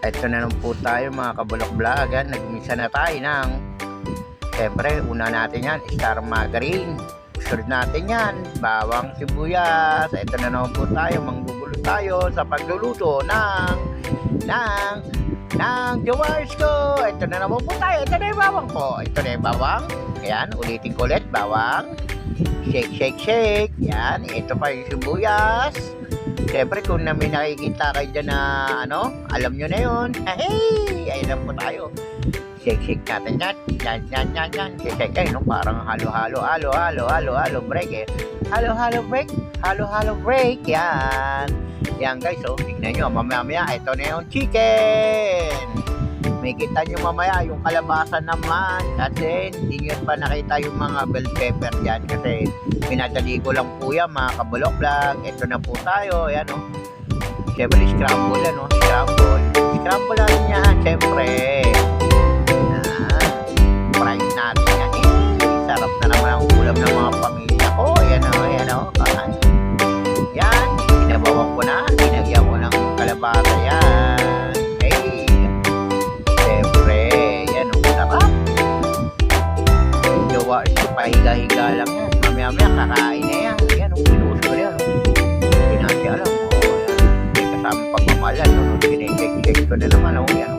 Ito na naman po tayo mga kabulok vlogan. Nagmisa na tayo ng, siyempre, una natin yan, star margarine. Sunod natin yan, bawang sibuyas. Ito na naman po tayo, manggugulo tayo sa pagluluto ng jawars ko. Ito na naman po tayo, ito na yung bawang po. Ito na yung bawang. Ayan, ulitin ko ulit, bawang. Shake, shake, shake. Yan, ito pa yung sibuyas. Siyempre, kung may nakikita kayo dyan na, alam nyo na yun. Hey! Ayun lang po tayo. Shake natin yan. Yan. Shake. Parang halo, break eh. Halo, break. Yan. Yan guys, tignan nyo. Mamaya, ito na yung chicken. May kita nyo mamaya yung kalabasa naman. Kasi hindi nyo pa nakita yung mga bell pepper dyan. Kasi pinadali ko lang po yan mga kabulok vlog. Ito na po tayo. Ayan siyempre scramble yan Scramble natin yan siyempre. Fries natin yan. Sarap na naman ang ulam ng mga pamilya ko. Ayan yan. Pinabawan ko na. Pinagyan ko ng kalabasa yan. Pahiga-higa lang yan. Mamaya kakain na yan. Ayan, pinuus ko yan. Hindi natin alam. May kasamang pagmamalan. Sinishake ko na naman. Ayan.